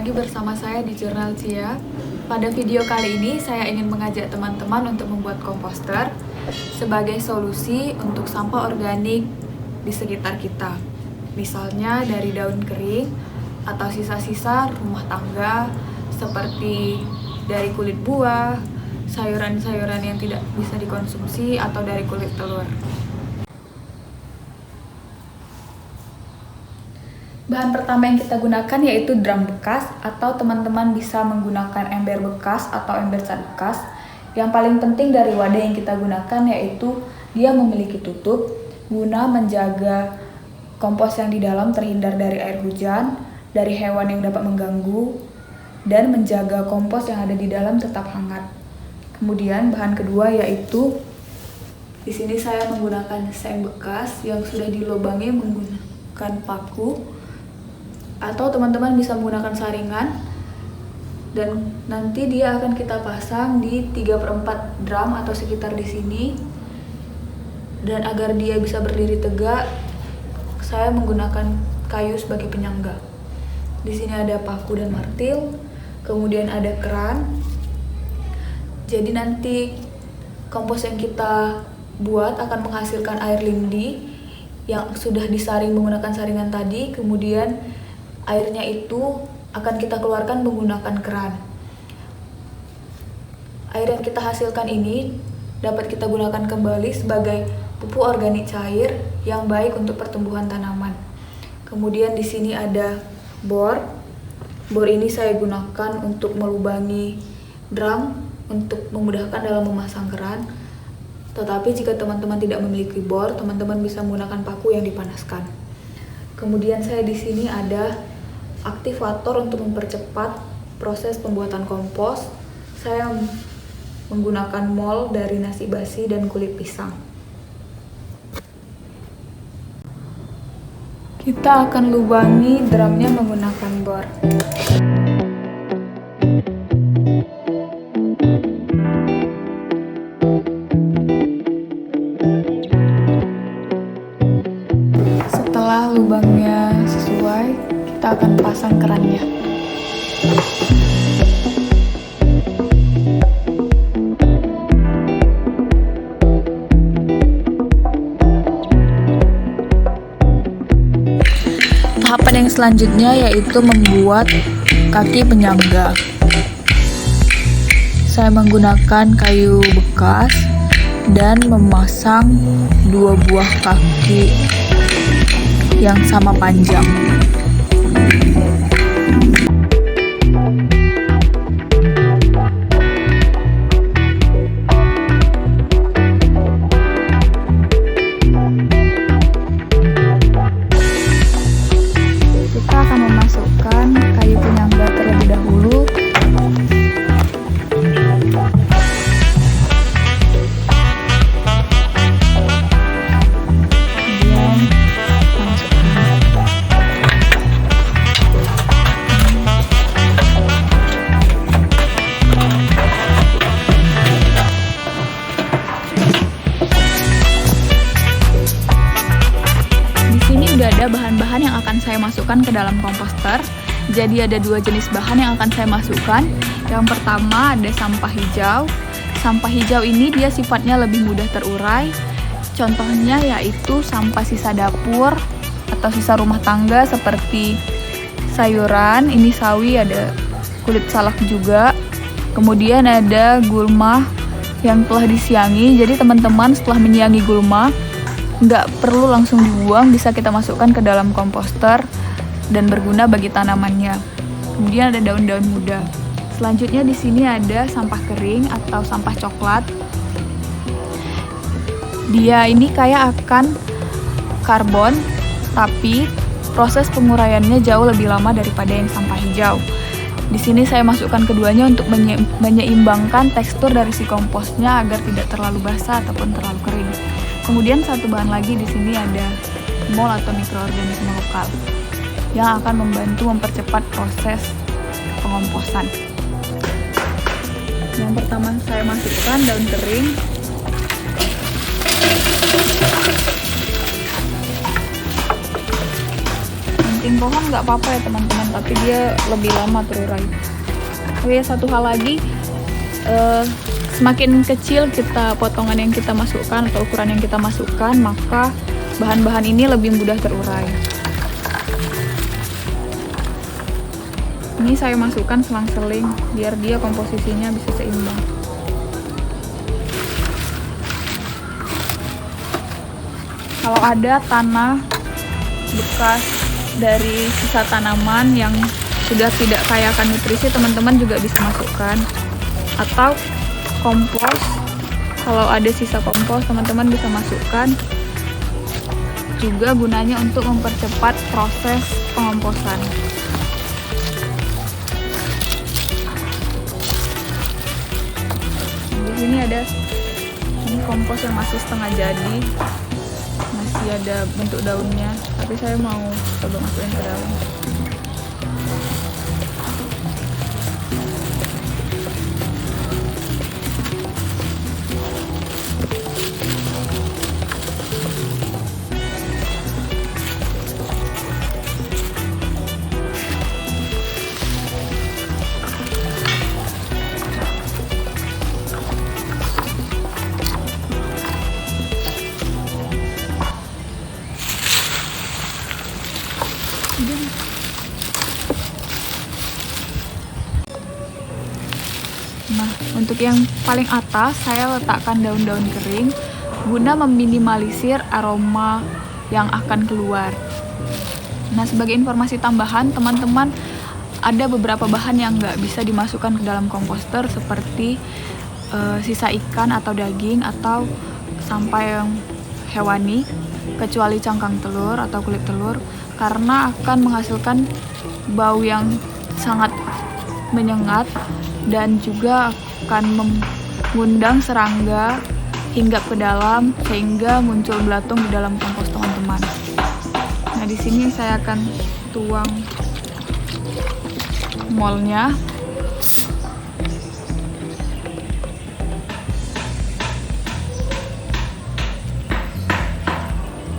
lagi bersama saya di Jurnal Cia. Pada video kali ini saya ingin mengajak teman-teman untuk membuat komposter sebagai solusi untuk sampah organik di sekitar kita. Misalnya dari daun kering atau sisa-sisa rumah tangga seperti dari kulit buah, sayuran-sayuran yang tidak bisa dikonsumsi atau dari kulit telur. Bahan pertama yang kita gunakan yaitu drum bekas, atau teman-teman bisa menggunakan ember bekas atau ember cat bekas. Yang paling penting dari wadah yang kita gunakan yaitu dia memiliki tutup guna menjaga kompos yang di dalam terhindar dari air hujan, dari hewan yang dapat mengganggu, dan menjaga kompos yang ada di dalam tetap hangat. Kemudian bahan kedua yaitu di sini saya menggunakan seng bekas yang sudah dilubangi menggunakan paku, atau teman-teman bisa menggunakan saringan, dan nanti dia akan kita pasang di 3/4 drum atau sekitar di sini. Dan agar dia bisa berdiri tegak, saya menggunakan kayu sebagai penyangga. Di sini ada paku dan martil, kemudian ada keran. Jadi nanti kompos yang kita buat akan menghasilkan air lindi yang sudah disaring menggunakan saringan tadi, kemudian airnya itu akan kita keluarkan menggunakan keran. Air yang kita hasilkan ini dapat kita gunakan kembali sebagai pupuk organik cair yang baik untuk pertumbuhan tanaman. Kemudian di sini ada bor. Bor ini saya gunakan untuk melubangi drum untuk memudahkan dalam memasang keran. Tetapi jika teman-teman tidak memiliki bor, teman-teman bisa menggunakan paku yang dipanaskan. Kemudian saya di sini ada aktivator untuk mempercepat proses pembuatan kompos. Saya menggunakan mol dari nasi basi dan kulit pisang. Kita akan lubangi drumnya menggunakan bor. Setelah lubangnya sesuai, kita akan pasang kerannya. Tahapan yang selanjutnya yaitu membuat kaki penyangga. Saya menggunakan kayu bekas dan memasang 2 buah kaki yang sama panjang. Kita akan memasukkan kayu penyangga terlebih dahulu. Kemudian masukkan. Di sini udah ada bahan-bahan yang akan saya masukkan ke dalam komposter. Jadi ada 2 jenis bahan yang akan saya masukkan. Yang pertama ada sampah hijau. Sampah hijau ini dia sifatnya lebih mudah terurai. Contohnya yaitu sampah sisa dapur atau sisa rumah tangga seperti sayuran, ini sawi, ada kulit salak juga. Kemudian ada gulma yang telah disiangi. Jadi teman-teman setelah menyiangi gulma, nggak perlu langsung dibuang, bisa kita masukkan ke dalam komposter dan berguna bagi tanamannya. Kemudian ada daun-daun muda. Selanjutnya di sini ada sampah kering atau sampah coklat. Dia ini kaya akan karbon, tapi proses penguraiannya jauh lebih lama daripada yang sampah hijau. Di sini saya masukkan keduanya untuk menyeimbangkan tekstur dari si komposnya agar tidak terlalu basah ataupun terlalu kering. Kemudian satu bahan lagi di sini ada mol atau mikroorganisme lokal yang akan membantu mempercepat proses pengomposan. Yang pertama saya masukkan daun kering. Yang ranting pohon nggak apa-apa ya teman-teman, tapi dia lebih lama terurai. Oh ya, satu hal lagi, semakin kecil potongan yang kita masukkan atau ukuran yang kita masukkan, maka bahan-bahan ini lebih mudah terurai. Ini saya masukkan selang-seling biar dia komposisinya bisa seimbang. Kalau ada tanah bekas dari sisa tanaman yang sudah tidak kaya akan nutrisi, teman-teman juga bisa masukkan. Atau kompos, kalau ada sisa kompos teman-teman bisa masukkan. Juga gunanya untuk mempercepat proses pengomposan. Di sini ada kompos yang masih setengah jadi, masih ada bentuk daunnya, tapi saya mau coba masukin ke dalam. Nah, untuk yang paling atas saya letakkan daun-daun kering guna meminimalisir aroma yang akan keluar. Nah, sebagai informasi tambahan, teman-teman, ada beberapa bahan yang nggak bisa dimasukkan ke dalam komposter seperti sisa ikan atau daging atau sampah yang hewani, kecuali cangkang telur atau kulit telur, karena akan menghasilkan bau yang sangat menyengat dan juga akan mengundang serangga hinggap ke dalam sehingga muncul belatung di dalam kompos teman-teman. Nah, di sini saya akan tuang molnya.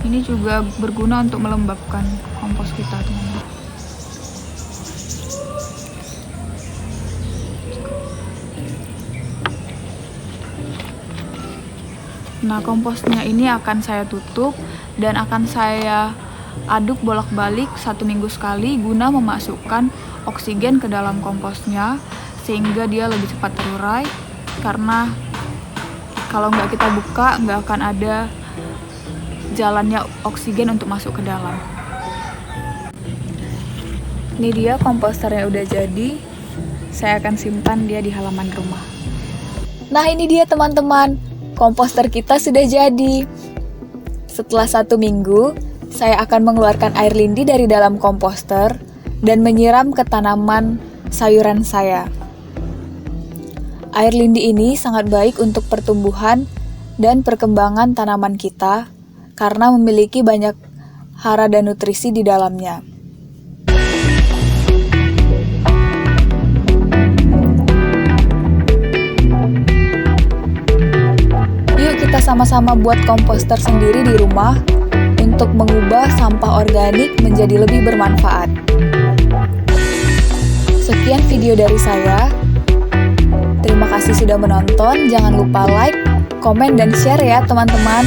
Ini juga berguna untuk melembabkan kompos kita, teman-teman. Nah, komposnya ini akan saya tutup dan akan saya aduk bolak-balik 1 minggu sekali guna memasukkan oksigen ke dalam komposnya sehingga dia lebih cepat terurai, karena kalau nggak kita buka nggak akan ada jalannya oksigen untuk masuk ke dalam. Ini dia komposternya udah jadi, saya akan simpan dia di halaman rumah. Nah, ini dia teman-teman, komposter kita sudah jadi. Setelah 1 minggu, saya akan mengeluarkan air lindi dari dalam komposter dan menyiram ke tanaman sayuran saya. Air lindi ini sangat baik untuk pertumbuhan dan perkembangan tanaman kita karena memiliki banyak hara dan nutrisi di dalamnya. Yuk kita sama-sama buat komposter sendiri di rumah untuk mengubah sampah organik menjadi lebih bermanfaat. Sekian video dari saya. Terima kasih sudah menonton. Jangan lupa like, komen, dan share ya teman-teman.